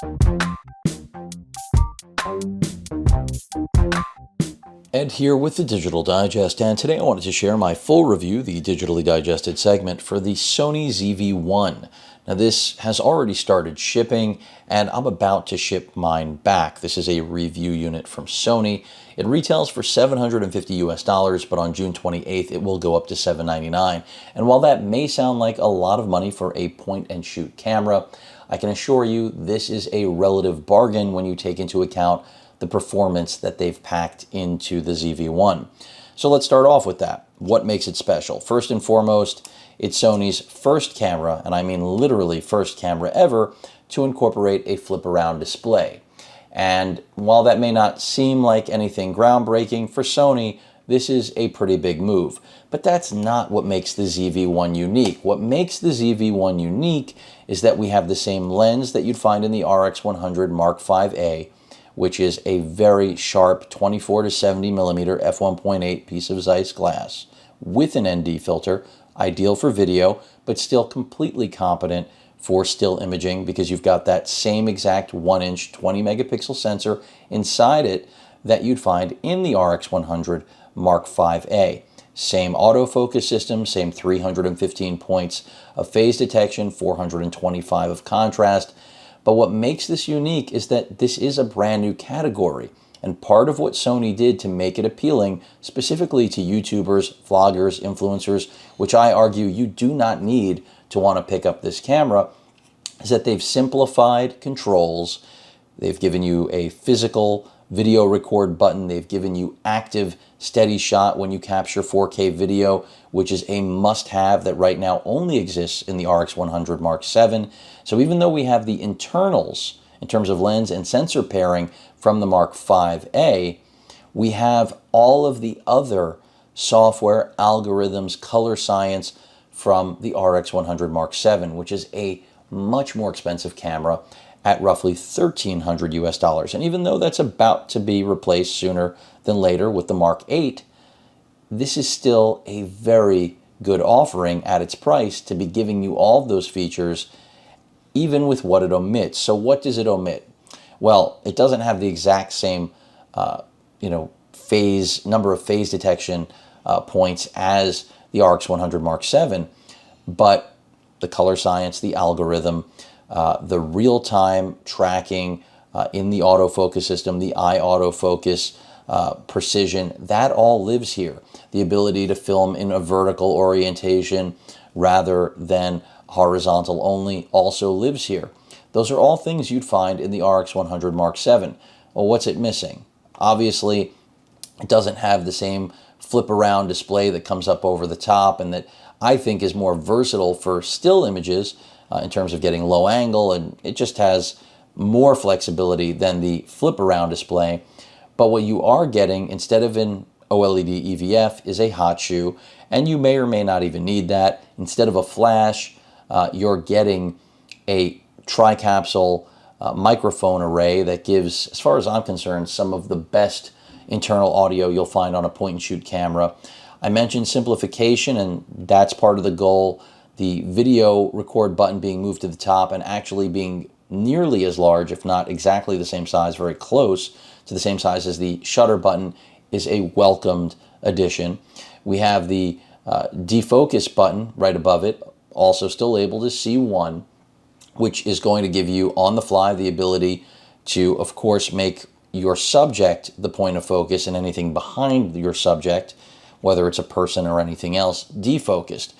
Ed here with the Digital Digest, and today I wanted to share my full review, the digitally digested segment, for the Sony ZV-1. Now this has already started shipping, and I'm about to ship mine back. This is a review unit from Sony. It retails for $750 US, but on June 28th it will go up to $799. And while that may sound like a lot of money for a point-and-shoot camera, I can assure you this is a relative bargain when you take into account the performance that they've packed into the ZV-1. So let's start off with that. What makes it special? First and foremost, it's Sony's first camera, and I mean literally first camera ever, to incorporate a flip-around display. And while that may not seem like anything groundbreaking, for Sony, this is a pretty big move. But that's not what makes the ZV-1 unique. What makes the ZV-1 unique is that we have the same lens that you'd find in the RX100 Mark V-A, which is a very sharp 24 to 70 millimeter f1.8 piece of Zeiss glass with an ND filter, ideal for video, but still completely competent for still imaging because you've got that same exact 1-inch 20 megapixel sensor inside it that you'd find in the RX100 Mark V-A. Same autofocus system, same 315 points of phase detection, 425 of contrast. But what makes this unique is that this is a brand new category. And part of what Sony did to make it appealing, specifically to YouTubers, vloggers, influencers, which I argue you do not need to want to pick up this camera, is that they've simplified controls. They've given you a physical video record button. They've given you active steady shot when you capture 4K video, which is a must-have that right now only exists in the RX100 Mark VII. So even though we have the internals in terms of lens and sensor pairing from the Mark V-A, we have all of the other software, algorithms, color science from the RX100 Mark VII, which is a much more expensive camera at roughly $1,300 US. And even though that's about to be replaced sooner than later with the Mark VIII, this is still a very good offering at its price to be giving you all of those features, even with what it omits. So what does it omit? Well, it doesn't have the exact same number of phase detection points as the RX100 Mark VII, but the color science, the algorithm, the real-time tracking in the autofocus system, the eye autofocus, precision, that all lives here. The ability to film in a vertical orientation rather than horizontal only also lives here. Those are all things you'd find in the RX100 Mark VII. Well, what's it missing? Obviously, it doesn't have the same flip-around display that comes up over the top and that I think is more versatile for still images in terms of getting low angle, and it just has more flexibility than the flip-around display. But what you are getting, instead of an OLED EVF, is a hot shoe, and you may or may not even need that. Instead of a flash, you're getting a tri-capsule microphone array that gives, as far as I'm concerned, some of the best internal audio you'll find on a point-and-shoot camera. I mentioned simplification, and that's part of the goal. The video record button being moved to the top and actually being nearly as large, if not exactly the same size, very close to the same size as the shutter button, is a welcomed addition. We have the defocus button right above it, also still labeled as C1, which is going to give you on the fly the ability to, of course, make your subject the point of focus and anything behind your subject, whether it's a person or anything else, defocused.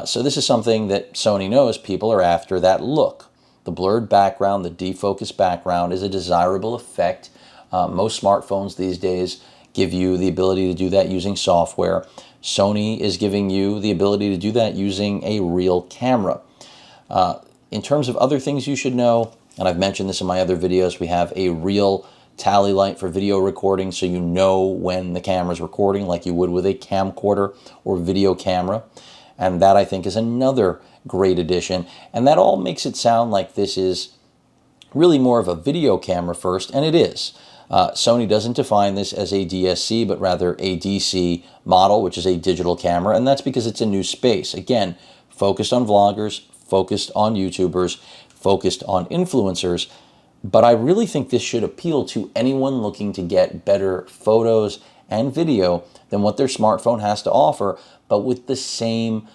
So this is something that Sony knows people are after, that look. The blurred background, the defocused background is a desirable effect. Most smartphones these days give you the ability to do that using software. Sony is giving you the ability to do that using a real camera. In terms of other things you should know, and I've mentioned this in my other videos, we have a real tally light for video recording, so you know when the camera's recording like you would with a camcorder or video camera. And that, I think, is another great addition. And that all makes it sound like this is really more of a video camera first, and it is. Sony doesn't define this as a DSC, but rather a DC model, which is a digital camera, and that's because it's a new space. Again, focused on vloggers, focused on YouTubers, focused on influencers, But I really think this should appeal to anyone looking to get better photos and video than what their smartphone has to offer, but with the same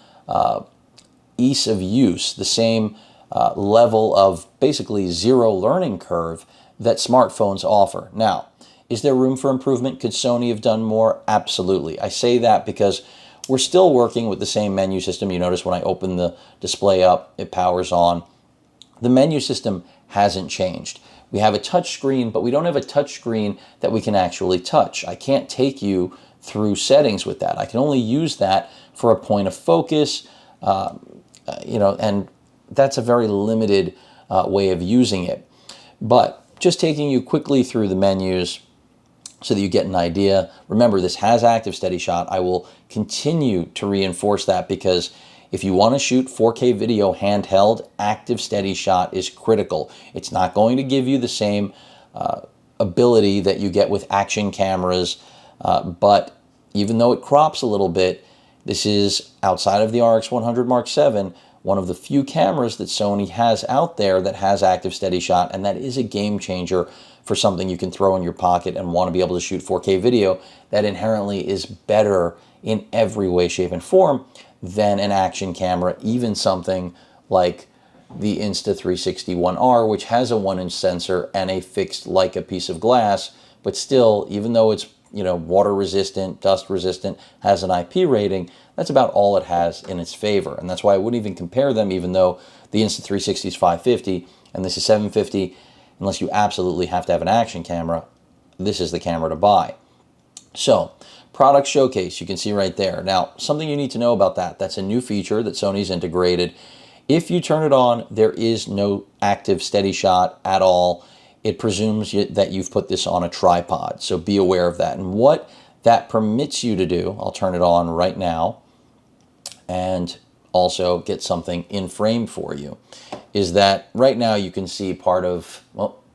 ease of use, the same level of basically zero learning curve that smartphones offer. Now, is there room for improvement? Could Sony have done more? Absolutely. I say that because we're still working with the same menu system. You notice when I open the display up, it powers on. The menu system hasn't changed. We have a touch screen, but we don't have a touch screen that we can actually touch. I can't take you through settings with that. I can only use that for a point of focus, and that's a very limited way of using it. But just taking you quickly through the menus so that you get an idea. Remember, this has active steady shot. I will continue to reinforce that because if you want to shoot 4K video handheld, active steady shot is critical. It's not going to give you the same ability that you get with action cameras, but even though it crops a little bit, this is, outside of the RX100 Mark VII, one of the few cameras that Sony has out there that has active steady shot, and that is a game changer for something you can throw in your pocket and want to be able to shoot 4K video that inherently is better in every way, shape, and form than an action camera, even something like the Insta360 which has a 1-inch sensor and a fixed Leica piece of glass, but still, even though it's water resistant, dust resistant, has an IP rating, that's about all it has in its favor. And that's why I wouldn't even compare them, even though the Insta360 is $550 and this is $750. Unless you absolutely have to have an action camera, this is the camera to buy. So, product showcase, you can see right there. Now, something you need to know about that, that's a new feature that Sony's integrated. If you turn it on, there is no active steady shot at all. It presumes that you've put this on a tripod, so be aware of that. And what that permits you to do, I'll turn it on right now and also get something in frame for you, is that right now you can see part of,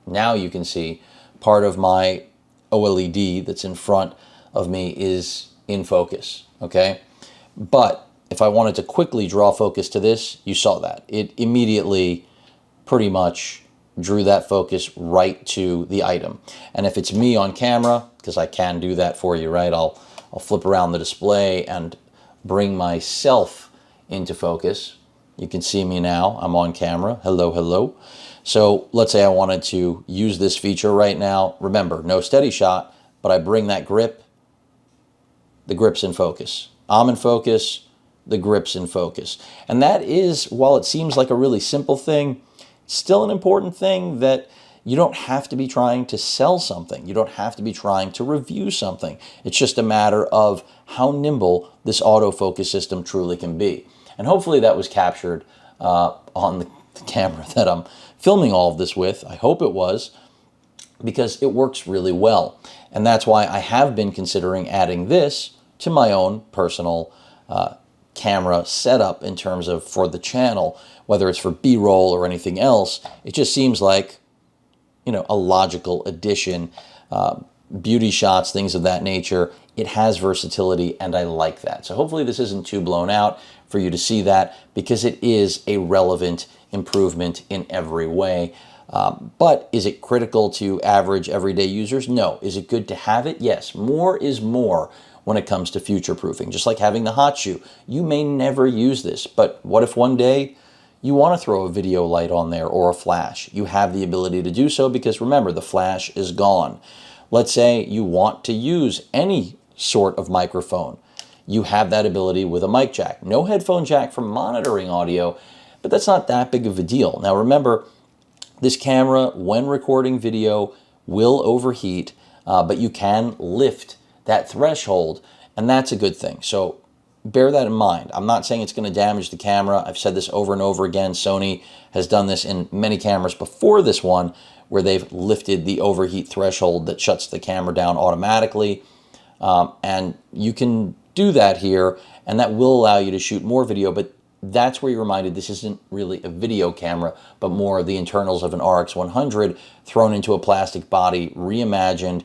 now you can see part of my OLED that's in front of me is in focus, okay? But if I wanted to quickly draw focus to this, you saw that. It immediately pretty much drew that focus right to the item. And if it's me on camera, because I can do that for you, right? I'll flip around the display and bring myself into focus. You can see me now. I'm on camera. Hello, hello. So let's say I wanted to use this feature right now. Remember, no steady shot, but I bring that grip, the grip's in focus. I'm in focus, the grip's in focus. And that is, while it seems like a really simple thing, still an important thing that you don't have to be trying to sell something. You don't have to be trying to review something. It's just a matter of how nimble this autofocus system truly can be. And hopefully that was captured on the camera that I'm filming all of this with. I hope it was, because it works really well. And that's why I have been considering adding this to my own personal camera setup in terms of for the channel, whether it's for B-roll or anything else. It just seems like, a logical addition. Beauty shots, things of that nature. It has versatility, and I like that. So hopefully this isn't too blown out for you to see that, because it is a relevant improvement in every way. But is it critical to average everyday users? No. Is it good to have it? Yes. More is more when it comes to future-proofing. Just like having the hot shoe. You may never use this, but what if one day you want to throw a video light on there or a flash? You have the ability to do so, because remember, the flash is gone. Let's say you want to use any sort of microphone. You have that ability with a mic jack. No headphone jack for monitoring audio, but that's not that big of a deal. Now remember, this camera, when recording video, will overheat, but you can lift that threshold, and that's a good thing. So bear that in mind. I'm not saying it's going to damage the camera. I've said this over and over again. Sony has done this in many cameras before this one, where they've lifted the overheat threshold that shuts the camera down automatically. And you can do that here, and that will allow you to shoot more video, but that's where you're reminded this isn't really a video camera, but more the internals of an RX100 thrown into a plastic body, reimagined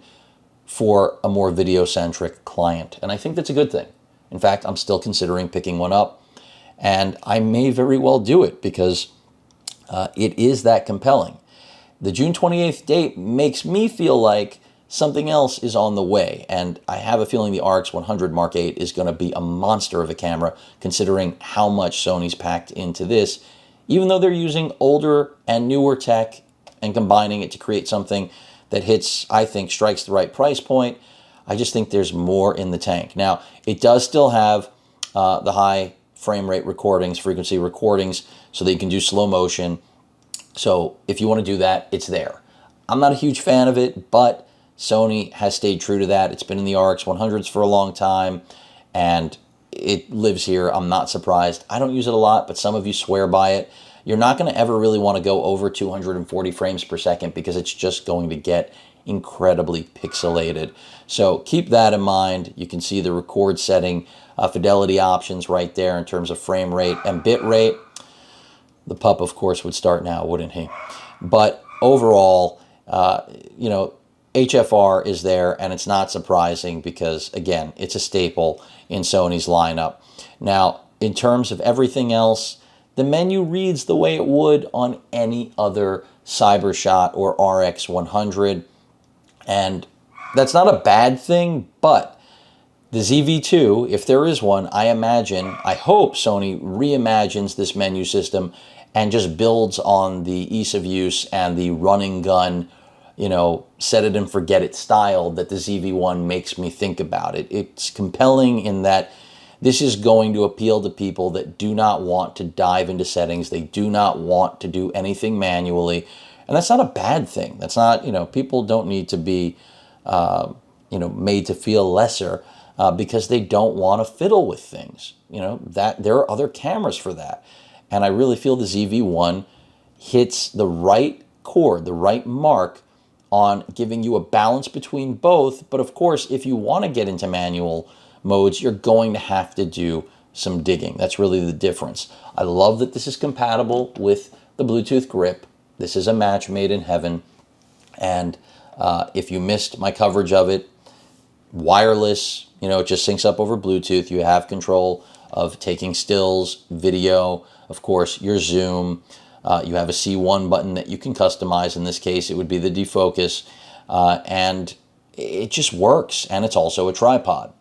for a more video-centric client. And I think that's a good thing. In fact, I'm still considering picking one up, and I may very well do it, because it is that compelling. the June 28th date makes me feel like something else is on the way. And I have a feeling the RX100 Mark VIII is going to be a monster of a camera, considering how much Sony's packed into this, even though they're using older and newer tech and combining it to create something that hits, I think, strikes the right price point. I just think there's more in the tank. Now, it does still have the high frame rate recordings, frequency recordings, so that you can do slow motion. So if you want to do that, it's there. I'm not a huge fan of it, but Sony has stayed true to that. It's been in the RX100s for a long time, and it lives here. I'm not surprised. I don't use it a lot, but some of you swear by it. You're not going to ever really want to go over 240 frames per second because it's just going to get incredibly pixelated. So keep that in mind. You can see the record setting fidelity options right there in terms of frame rate and bit rate. The pup, of course, would start now, wouldn't he? But overall, you know, HFR is there, and it's not surprising because, again, it's a staple in Sony's lineup. Now, in terms of everything else, the menu reads the way it would on any other CyberShot or RX100, and that's not a bad thing, but the ZV-2, if there is one, I hope Sony reimagines this menu system and just builds on the ease of use and the running gun, you know, set it and forget it style that the ZV-1 makes me think about it. It's compelling in that this is going to appeal to people that do not want to dive into settings. They do not want to do anything manually. And that's not a bad thing. That's not, you know, people don't need to be, you know, made to feel lesser because they don't want to fiddle with things. You know, that there are other cameras for that. And I really feel the ZV-1 hits the right chord, the right mark on giving you a balance between both. But of course, if you want to get into manual modes, you're going to have to do some digging. That's really the difference. I love that this is compatible with the Bluetooth grip. This is a match made in heaven. And if you missed my coverage of it, wireless, you know, it just syncs up over Bluetooth. You have control of taking stills, video, of course, your zoom. You have a C1 button that you can customize. In this case, it would be the defocus. And it just works. And it's also a tripod.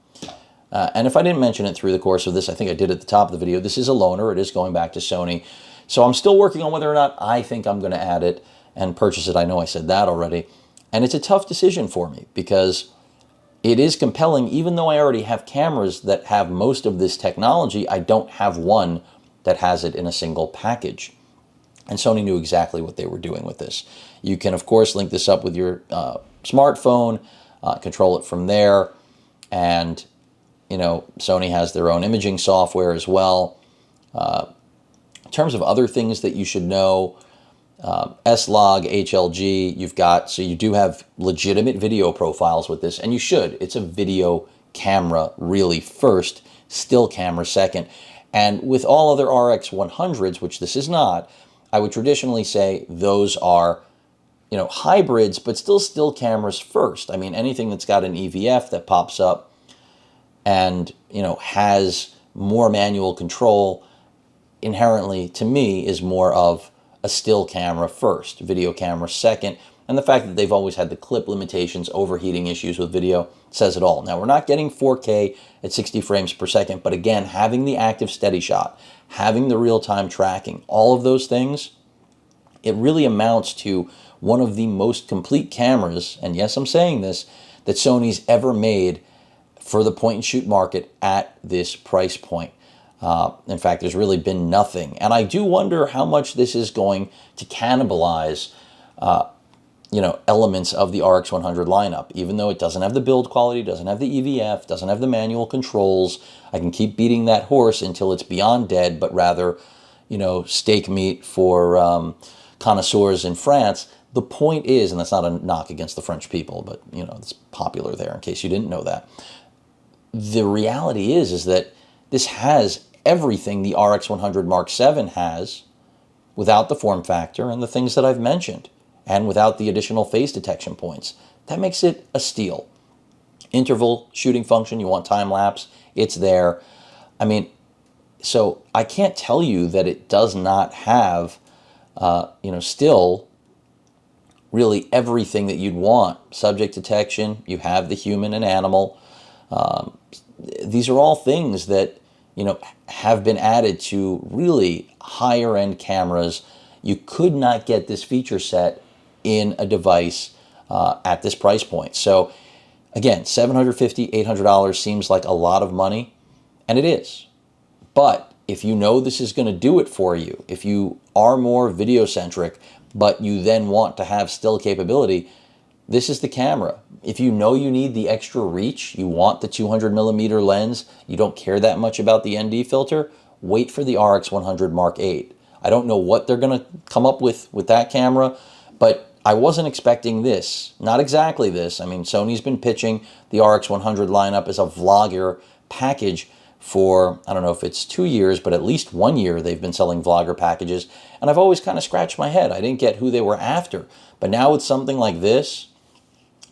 And if I didn't mention it through the course of this, I think I did at the top of the video, this is a loaner. It is going back to Sony. So I'm still working on whether or not I think I'm going to add it and purchase it. I know I said that already. And it's a tough decision for me because it is compelling. Even though I already have cameras that have most of this technology, I don't have one that has it in a single package. And Sony knew exactly what they were doing with this. You can, of course, link this up with your smartphone, control it from there. And, you know, Sony has their own imaging software as well. In terms of other things that you should know, S-Log, HLG, you've got, so you do have legitimate video profiles with this, and you should. It's a video camera really first, still camera second. And with all other RX100s, which this is not, I would traditionally say those are, you know, hybrids, but still cameras first. I mean, anything that's got an EVF that pops up and, you know, has more manual control inherently, to me, is more of a still camera first, video camera second. And the fact that they've always had the clip limitations, overheating issues with video, says it all. Now, we're not getting 4K at 60 frames per second, but again, having the active steady shot, having the real-time tracking, all of those things, it really amounts to one of the most complete cameras, and yes, I'm saying this, that Sony's ever made for the point-and-shoot market at this price point. In fact, there's really been nothing. And I do wonder how much this is going to cannibalize you know, elements of the RX100 lineup. Even though it doesn't have the build quality, doesn't have the EVF, doesn't have the manual controls, I can keep beating that horse until it's beyond dead, but rather, you know, steak meat for connoisseurs in France. The point is, and that's not a knock against the French people, but, you know, it's popular there in case you didn't know that. The reality is that this has everything the RX100 Mark VII has without the form factor and the things that I've mentioned, and without the additional phase detection points. That makes it a steal. Interval shooting function, you want time lapse, it's there. I mean, so I can't tell you that it does not have, you know, still really everything that you'd want. Subject detection, you have the human and animal. These are all things that, you know, have been added to really higher end cameras. You could not get this feature set in a device at this price point. So again, $750, $800 seems like a lot of money, and it is. But if you know this is going to do it for you, if you are more video centric, but you then want to have still capability, this is the camera. If you know you need the extra reach, you want the 200mm lens, you don't care that much about the ND filter, wait for the RX100 Mark VIII. I don't know what they're going to come up with that camera, but I wasn't expecting this. Not exactly this. I mean, Sony's been pitching the RX100 lineup as a vlogger package for, I don't know if it's 2 years, but at least 1 year they've been selling vlogger packages. And I've always kind of scratched my head. I didn't get who they were after. But now with something like this,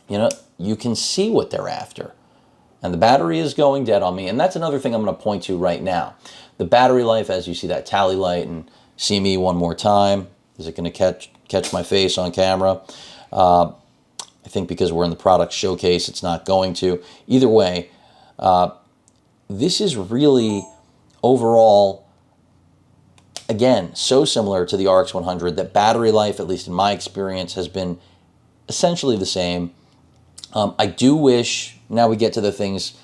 you know, you can see what they're after. And the battery is going dead on me. And that's another thing I'm going to point to right now. The battery life, as you see that tally light, and see me one more time. Is it going to catch my face on camera? I think because we're in the product showcase, it's not going to. Either way, this is really overall, again, so similar to the RX100 that battery life, at least in my experience, has been essentially the same. I do wish, now we get to the things,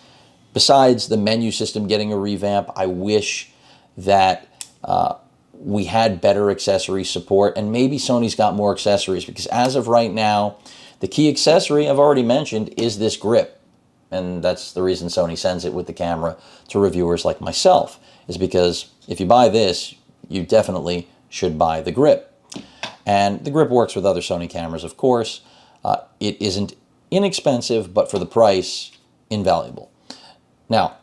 besides the menu system getting a revamp, I wish that we had better accessory support, and maybe Sony's got more accessories, because as of right now, the key accessory I've already mentioned is this grip. And that's the reason Sony sends it with the camera to reviewers like myself, is because if you buy this, you definitely should buy the grip. And the grip works with other Sony cameras, of course. It isn't inexpensive, but for the price, invaluable. Now,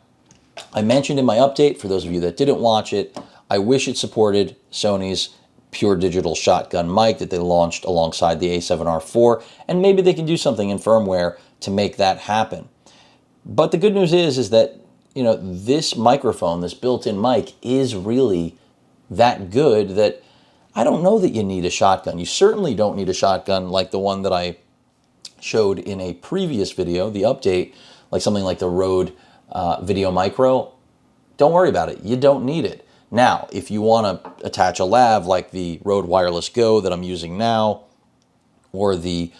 I mentioned in my update, for those of you that didn't watch it, I wish it supported Sony's pure digital shotgun mic that they launched alongside the A7R4, and maybe they can do something in firmware to make that happen. But the good news is that, you know, this microphone, this built-in mic, is really that good that I don't know that you need a shotgun. You certainly don't need a shotgun like the one that I showed in a previous video, the update, like something like the Rode Video Micro. Don't worry about it. You don't need it. Now, if you want to attach a lav like the Rode Wireless Go that I'm using now, or the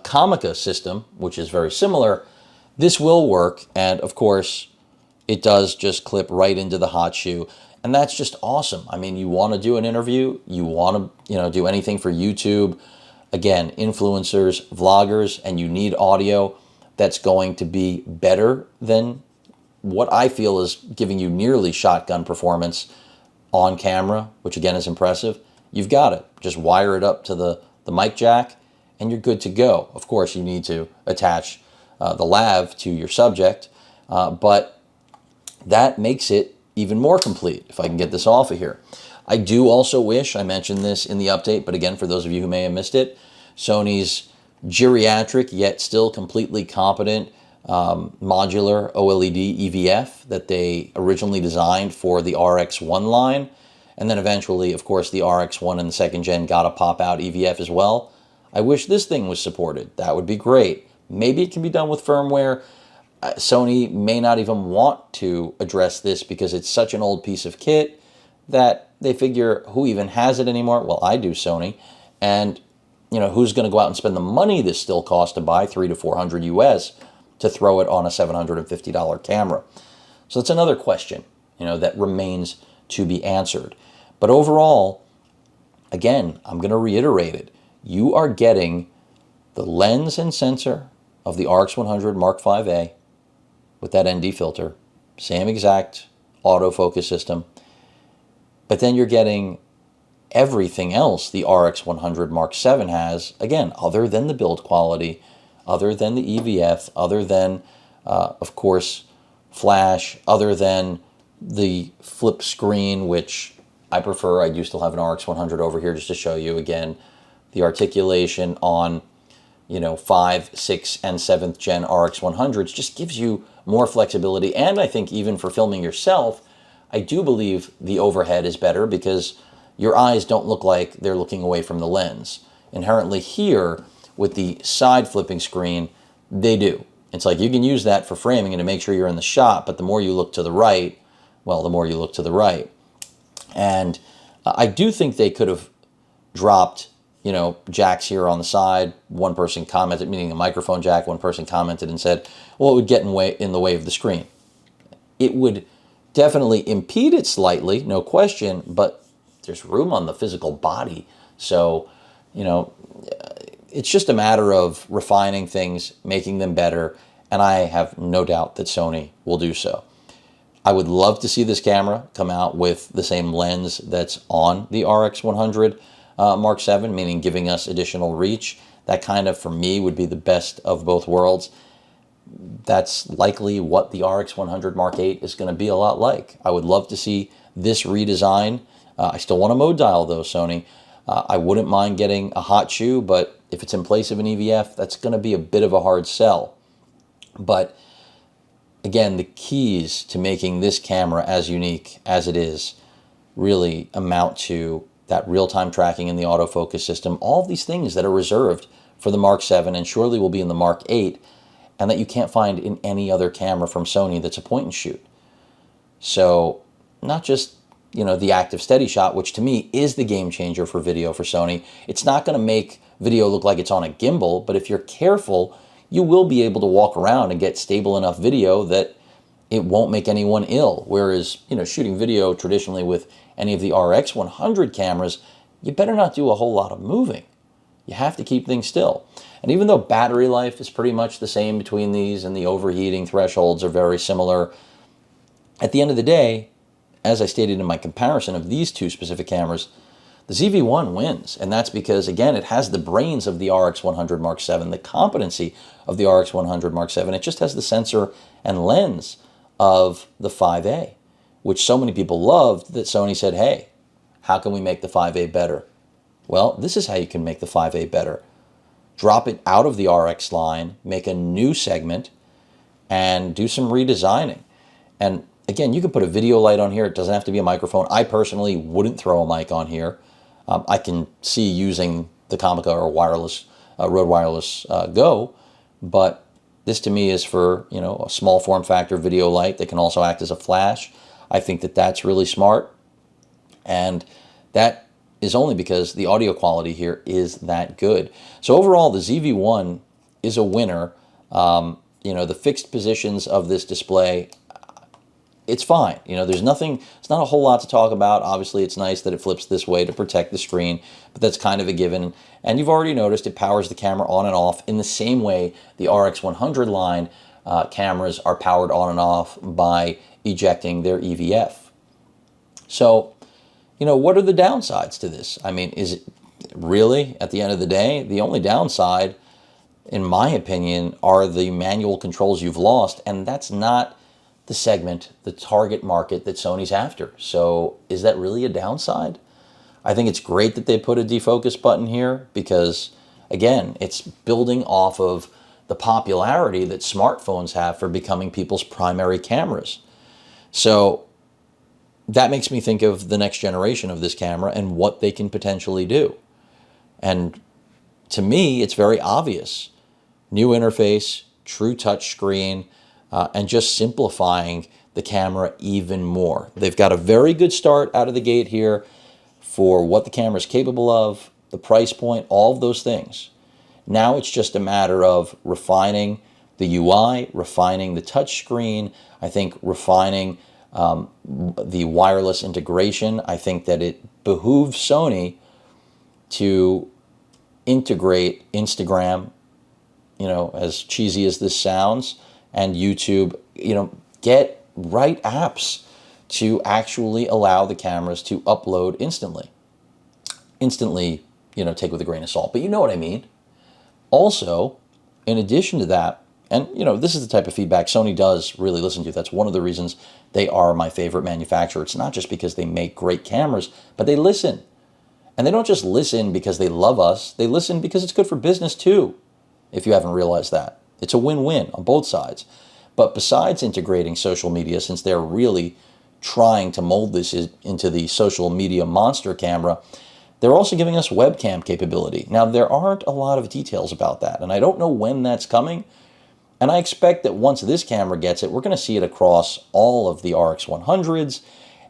Comica system, which is very similar, this will work. And of course, it does just clip right into the hot shoe. And that's just awesome. I mean, you want to do an interview, you want to, you know, do anything for YouTube, again, influencers, vloggers, and you need audio that's going to be better than what I feel is giving you nearly shotgun performance on camera, which again is impressive. You've got it. Just wire it up to the mic jack and you're good to go. Of course, you need to attach the lav to your subject, but that makes it even more complete, if I can get this off of here. I do also wish, I mentioned this in the update, but again, for those of you who may have missed it, Sony's geriatric yet still completely competent modular OLED EVF that they originally designed for the RX1 line, and then eventually, of course, the RX1 and the second gen got a pop-out EVF as well. I wish this thing was supported. That would be great. Maybe it can be done with firmware. Sony may not even want to address this because it's such an old piece of kit that they figure, who even has it anymore? Well, I do, Sony. And, you know, who's going to go out and spend the money this still costs to buy, $300 to $400 US, to throw it on a $750 camera? So that's another question, you know, that remains to be answered. But overall, again, I'm going to reiterate it. You are getting the lens and sensor of the RX100 Mark V-A with that ND filter, same exact autofocus system, but then you're getting everything else the RX100 Mark VII has, again, other than the build quality, other than the EVF, other than, of course, flash, other than the flip screen, which I prefer. I do still have an RX100 over here just to show you, again, the articulation on, you know, 5th, 6th, and 7th gen RX100s just gives you more flexibility. And I think even for filming yourself, I do believe the overhead is better because your eyes don't look like they're looking away from the lens. Inherently here, with the side flipping screen, they do. It's like you can use that for framing and to make sure you're in the shot, but the more you look to the right, well, the more you look to the right. And I do think they could have dropped, jacks here on the side. One person commented, meaning a microphone jack, one person commented and said, well, it would get in the way of the screen. It would definitely impede it slightly, no question, but there's room on the physical body. So, it's just a matter of refining things, making them better, and I have no doubt that Sony will do so. I would love to see this camera come out with the same lens that's on the RX100 Mark VII, meaning giving us additional reach. That kind of, for me, would be the best of both worlds. That's likely what the RX100 Mark VIII is going to be a lot like. I would love to see this redesign. I still want a mode dial, though, Sony. I wouldn't mind getting a hot shoe, but if it's in place of an EVF, that's going to be a bit of a hard sell. But again, the keys to making this camera as unique as it is really amount to that real-time tracking in the autofocus system, all of these things that are reserved for the Mark VII and surely will be in the Mark VIII, and that you can't find in any other camera from Sony that's a point and shoot. So not just, the active steady shot, which to me is the game changer for video for Sony. It's not going to make video look like it's on a gimbal, but if you're careful, you will be able to walk around and get stable enough video that it won't make anyone ill. Whereas, shooting video traditionally with any of the RX100 cameras, you better not do a whole lot of moving. You have to keep things still. And even though battery life is pretty much the same between these and the overheating thresholds are very similar, at the end of the day, as I stated in my comparison of these two specific cameras, the ZV-1 wins. And that's because, again, it has the brains of the RX100 Mark VII, the competency of the RX100 Mark VII. It just has the sensor and lens of the 5A, which so many people loved that Sony said, hey, how can we make the 5A better? Well, this is how you can make the 5A better. Drop it out of the RX line, make a new segment, and do some redesigning. And again, you can put a video light on here. It doesn't have to be a microphone. I personally wouldn't throw a mic on here. I can see using the Comica or wireless, Rode Wireless Go, but this to me is for, a small form factor video light that can also act as a flash. I think that that's really smart. And that is only because the audio quality here is that good. So overall, the ZV-1 is a winner. The fixed positions of this display, it's fine. There's nothing, it's not a whole lot to talk about. Obviously, it's nice that it flips this way to protect the screen, but that's kind of a given. And you've already noticed it powers the camera on and off in the same way the RX100 line cameras are powered on and off by ejecting their EVF. So, what are the downsides to this? I mean, is it really, at the end of the day, the only downside, in my opinion, are the manual controls you've lost, and that's not the segment, the target market that Sony's after. So is that really a downside? I think it's great that they put a defocus button here because, again, it's building off of the popularity that smartphones have for becoming people's primary cameras. So that makes me think of the next generation of this camera and what they can potentially do. And to me, it's very obvious. New interface, true touch screen, and just simplifying the camera even more. They've got a very good start out of the gate here for what the camera is capable of, the price point, all of those things. Now it's just a matter of refining the UI, refining the touch screen, I think refining the wireless integration. I think that it behooves Sony to integrate Instagram, as cheesy as this sounds, and YouTube, get right apps to actually allow the cameras to upload instantly. Instantly, take with a grain of salt, but you know what I mean. Also, in addition to that, and this is the type of feedback Sony does really listen to. That's one of the reasons they are my favorite manufacturer. It's not just because they make great cameras, but they listen. And they don't just listen because they love us. They listen because it's good for business too, if you haven't realized that. It's a win-win on both sides. But besides integrating social media, since they're really trying to mold this into the social media monster camera, They're also giving us webcam capability. Now, there aren't a lot of details about that, and I don't know when that's coming. And I expect that once this camera gets it, we're going to see it across all of the RX100s,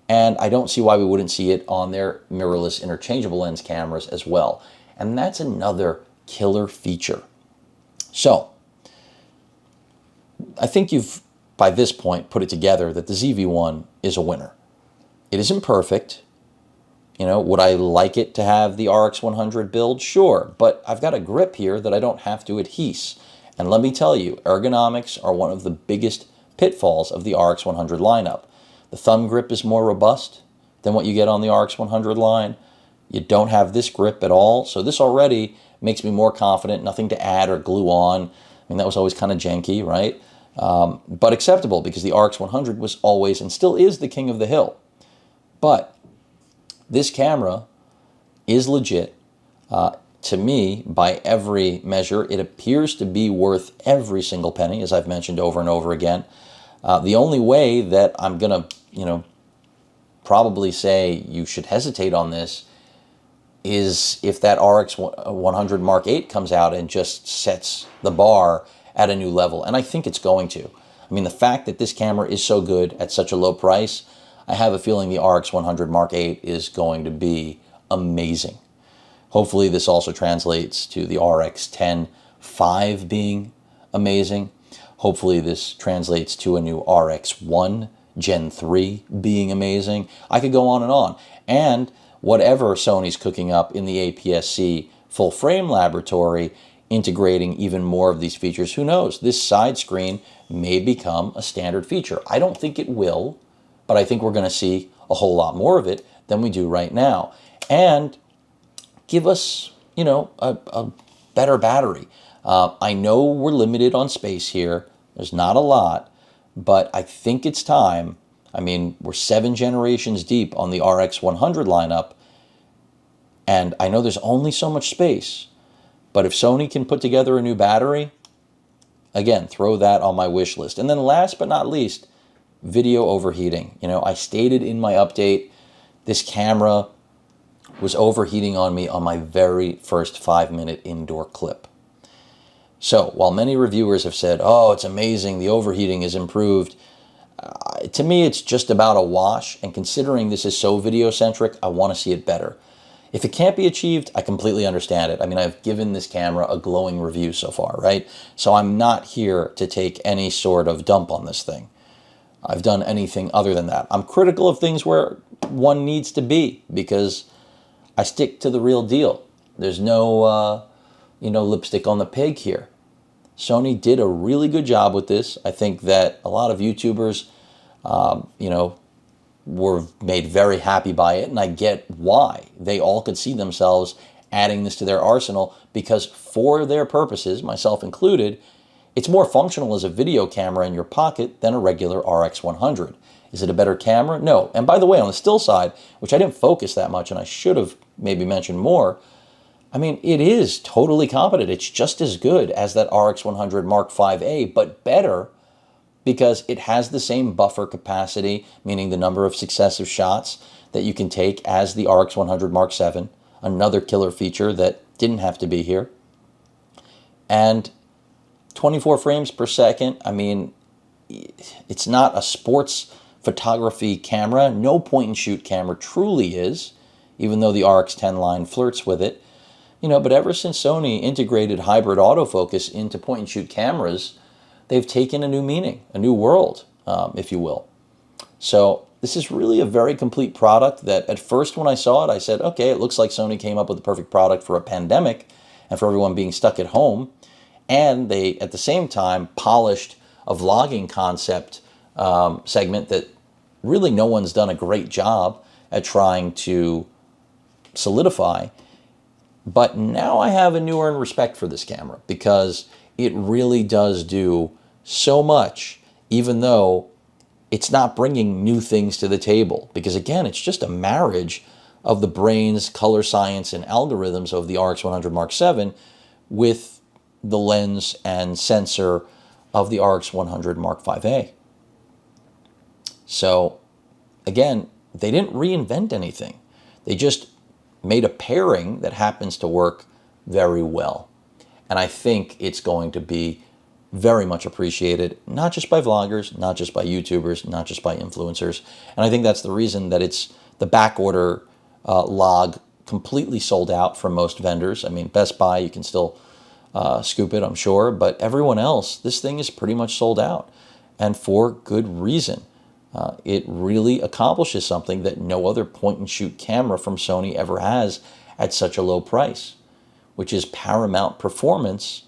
and I don't see why we wouldn't see it on their mirrorless interchangeable lens cameras as well. And that's another killer feature. So, I think you've, by this point, put it together that the ZV-1 is a winner. It isn't perfect. You know, would I like it to have the RX100 build? Sure, but I've got a grip here that I don't have to adhese. And let me tell you, ergonomics are one of the biggest pitfalls of the RX100 lineup. The thumb grip is more robust than what you get on the RX100 line. You don't have this grip at all, so this already makes me more confident, nothing to add or glue on. I mean, that was always kind of janky, right? But acceptable, because the RX100 was always and still is the king of the hill. But this camera is legit. To me, by every measure, it appears to be worth every single penny, as I've mentioned over and over again. The only way that I'm going to, probably say you should hesitate on this is if that RX100 Mark VIII comes out and just sets the bar at a new level. And I think it's going to. I mean, the fact that this camera is so good at such a low price, I have a feeling the RX100 Mark VIII is going to be amazing. Hopefully this also translates to the RX10 V being amazing. Hopefully this translates to a new RX1 Gen 3 being amazing. I could go on and on. And whatever Sony's cooking up in the APS-C full frame laboratory, integrating even more of these features, who knows? This side screen may become a standard feature. I don't think it will, but I think we're going to see a whole lot more of it than we do right now. And give us, a better battery. I know we're limited on space here. There's not a lot, but I think it's time. I mean, we're 7 generations deep on the RX100 lineup, and I know there's only so much space. But if Sony can put together a new battery, again, throw that on my wish list. And then last but not least, video overheating. I stated in my update, this camera was overheating on me on my very first 5-minute indoor clip. So while many reviewers have said, oh, it's amazing, the overheating is improved, to me it's just about a wash, and considering this is so video-centric, I want to see it better. If it can't be achieved, I completely understand it. I mean, I've given this camera a glowing review so far, right? So I'm not here to take any sort of dump on this thing. I've done anything other than that. I'm critical of things where one needs to be, because I stick to the real deal. There's no, lipstick on the pig here. Sony did a really good job with this. I think that a lot of YouTubers, were made very happy by it, and I get why. They all could see themselves adding this to their arsenal, because for their purposes, myself included, it's more functional as a video camera in your pocket than a regular RX100. Is it a better camera? No. And by the way, on the still side, which I didn't focus that much, and I should have maybe mentioned more, I mean, it is totally competent. It's just as good as that RX100 Mark V-A, but better, because it has the same buffer capacity, meaning the number of successive shots that you can take, as the RX100 Mark VII, another killer feature that didn't have to be here. And 24 frames per second, I mean, it's not a sports photography camera. No point-and-shoot camera truly is, even though the RX10 line flirts with it. But ever since Sony integrated hybrid autofocus into point-and-shoot cameras, they've taken a new meaning, a new world, if you will. So this is really a very complete product that at first when I saw it, I said, okay, it looks like Sony came up with the perfect product for a pandemic and for everyone being stuck at home. And they, at the same time, polished a vlogging concept segment that really no one's done a great job at trying to solidify. But now I have a new earned respect for this camera, because it really does do so much, even though it's not bringing new things to the table. Because again, it's just a marriage of the brains, color science, and algorithms of the RX100 Mark VII with the lens and sensor of the RX100 Mark V-A. So again, they didn't reinvent anything. They just made a pairing that happens to work very well. And I think it's going to be very much appreciated, not just by vloggers, not just by YouTubers, not just by influencers. And I think that's the reason that it's the back order log completely sold out from most vendors. I mean, Best Buy, you can still scoop it, I'm sure, but everyone else, this thing is pretty much sold out, and for good reason. It really accomplishes something that no other point-and-shoot camera from Sony ever has at such a low price, which is paramount performance.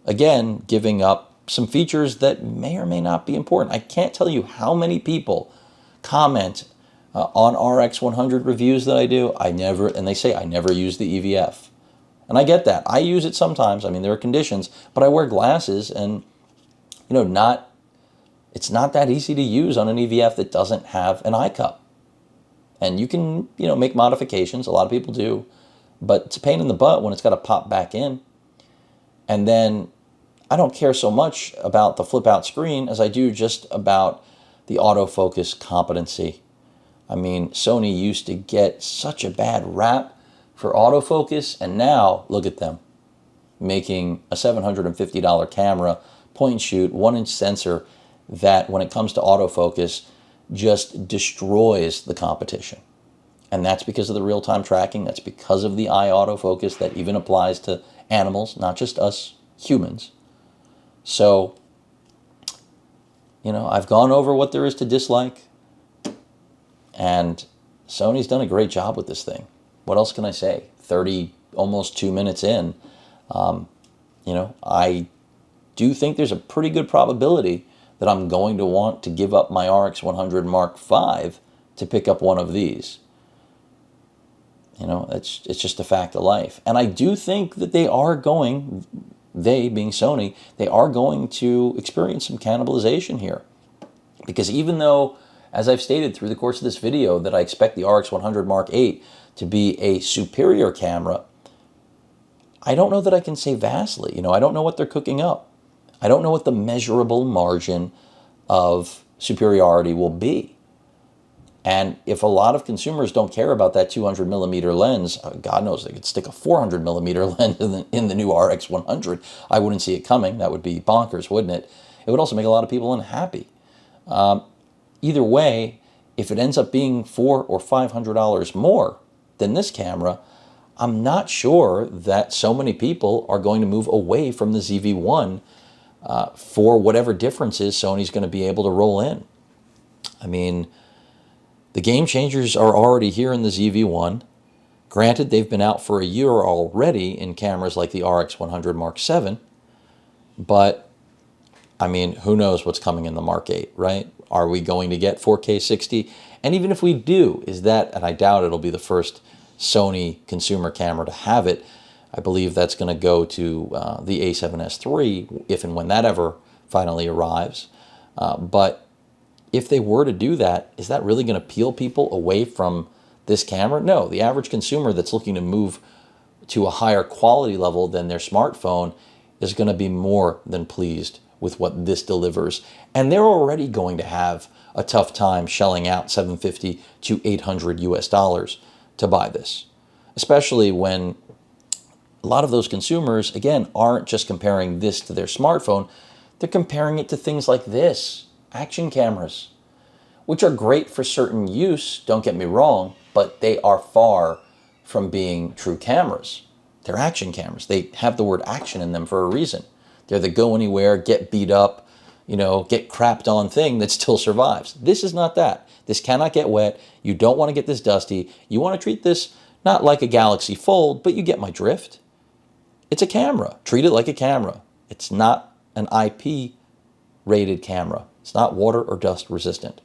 Again, giving up some features that may or may not be important. I can't tell you how many people comment on RX 100 reviews that I do. And they say I never use the EVF. And I get that. I use it sometimes. I mean, there are conditions, but I wear glasses, and it's not that easy to use on an EVF that doesn't have an eye cup. And you can, make modifications. A lot of people do, but it's a pain in the butt when it's got to pop back in. And then I don't care so much about the flip out screen as I do just about the autofocus competency. I mean, Sony used to get such a bad rap for autofocus, and now look at them making a $750 camera, point and shoot, 1-inch sensor that when it comes to autofocus just destroys the competition. And that's because of the real-time tracking. That's because of the eye autofocus that even applies to animals, not just us humans. So, I've gone over what there is to dislike, and Sony's done a great job with this thing. What else can I say? Almost 2 minutes in, I do think there's a pretty good probability that I'm going to want to give up my RX 100 Mark V to pick up one of these. It's just a fact of life. And I do think that they being Sony, they are going to experience some cannibalization here. Because even though, as I've stated through the course of this video, that I expect the RX 100 Mark VIII to be a superior camera, I don't know that I can say vastly. I don't know what they're cooking up. I don't know what the measurable margin of superiority will be. And if a lot of consumers don't care about that 200 millimeter lens, God knows they could stick a 400 millimeter lens in the new RX 100. I wouldn't see it coming. That would be bonkers, wouldn't it? It would also make a lot of people unhappy. Either way, if it ends up being $400 or $500 more than this camera, I'm not sure that so many people are going to move away from the ZV-1 for whatever differences Sony's going to be able to roll in. I mean, the game changers are already here in the ZV-1. Granted, they've been out for a year already in cameras like the RX 100 Mark VII, but I mean, who knows what's coming in the Mark VIII, right? Are we going to get 4K 60? And even if we do, and I doubt it'll be the first Sony consumer camera to have it. I believe that's going to go to the A7S III, if and when that ever finally arrives. But if they were to do that, is that really going to peel people away from this camera? No, the average consumer that's looking to move to a higher quality level than their smartphone is going to be more than pleased with what this delivers. And they're already going to have a tough time shelling out $750 to $800 to buy this, especially when a lot of those consumers, again, aren't just comparing this to their smartphone. They're comparing it to things like this, action cameras, which are great for certain use, don't get me wrong, but they are far from being true cameras. They're action cameras. They have the word action in them for a reason. They're the go anywhere, get beat up, get crapped on thing that still survives. This is not that. This cannot get wet. You don't want to get this dusty. You want to treat this not like a Galaxy Fold, but you get my drift. It's a camera. Treat it like a camera. It's not an IP-rated camera. It's not water or dust resistant.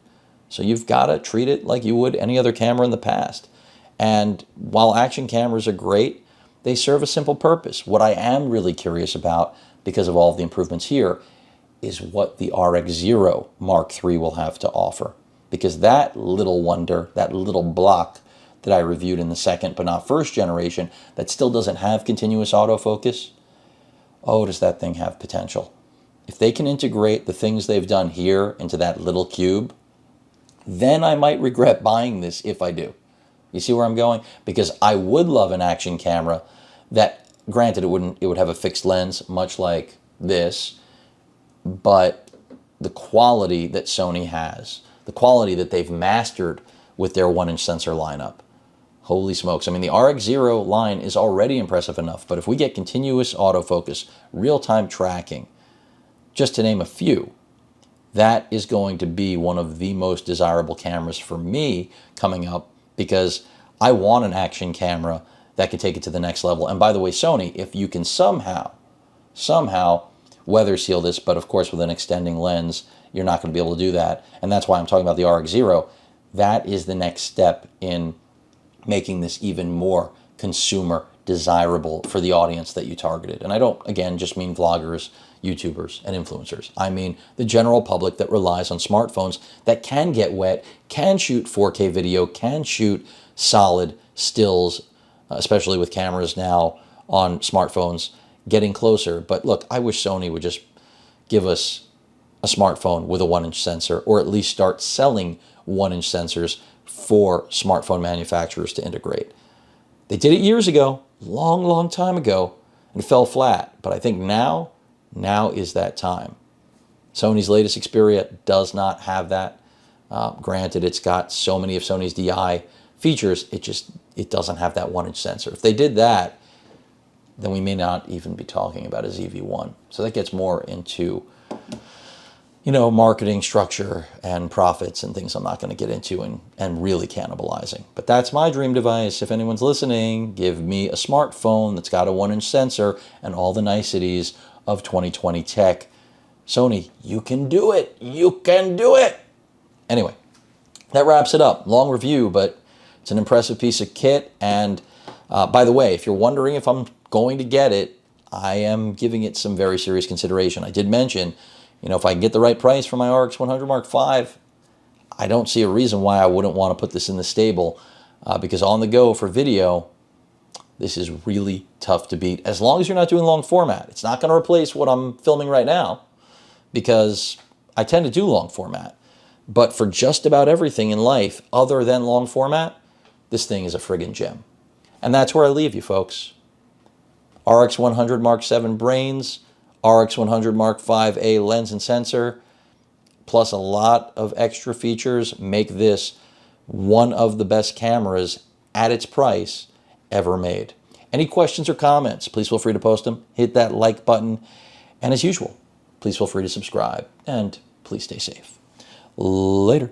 So you've got to treat it like you would any other camera in the past. And while action cameras are great, they serve a simple purpose. What I am really curious about, because of all of the improvements here, is what the RX0 Mark III will have to offer. Because that little wonder, that little block that I reviewed in the second but not first generation, that still doesn't have continuous autofocus, oh, does that thing have potential. If they can integrate the things they've done here into that little cube, then I might regret buying this if I do. You see where I'm going? Because I would love an action camera that, granted, it would have a fixed lens, much like this, but the quality that Sony has, the quality that they've mastered with their 1-inch sensor lineup. Holy smokes. I mean, the RX0 line is already impressive enough, but if we get continuous autofocus, real-time tracking, just to name a few, that is going to be one of the most desirable cameras for me coming up, because I want an action camera that can take it to the next level. And by the way, Sony, if you can somehow weather seal this, but of course with an extending lens, you're not going to be able to do that. And that's why I'm talking about the RX0. That is the next step in making this even more consumer desirable for the audience that you targeted. And I don't, again, just mean vloggers, YouTubers, and influencers. I mean the general public that relies on smartphones that can get wet, can shoot 4K video, can shoot solid stills, especially with cameras now on smartphones getting closer. But look, I wish Sony would just give us a smartphone with a 1-inch sensor, or at least start selling 1-inch sensors for smartphone manufacturers to integrate. They did it years ago, long time ago, and fell flat. But I think now is that time. Sony's latest Xperia does not have that. Granted, it's got so many of Sony's DI features, it doesn't have that 1-inch sensor. If they did that, then we may not even be talking about a ZV-1. So that gets more into, you know, marketing structure and profits and things I'm not going to get into, and really cannibalizing. But that's my dream device. If anyone's listening, give me a smartphone that's got a 1-inch sensor and all the niceties of 2020 tech. Sony, you can do it. You can do it. Anyway, that wraps it up. Long review, but it's an impressive piece of kit. And by the way, if you're wondering if I'm going to get it, I am giving it some very serious consideration. I did mention, you know, if I can get the right price for my RX 100 Mark V, I don't see a reason why I wouldn't want to put this in the stable, because on the go for video, this is really tough to beat, as long as you're not doing long format. It's not going to replace what I'm filming right now, because I tend to do long format. But for just about everything in life other than long format, this thing is a friggin' gem. And that's where I leave you, folks. RX 100 Mark VII brains, RX 100 Mark V-A lens and sensor, plus a lot of extra features, make this one of the best cameras at its price ever made. Any questions or comments, please feel free to post them. Hit that like button. And as usual, please feel free to subscribe. And please stay safe. Later.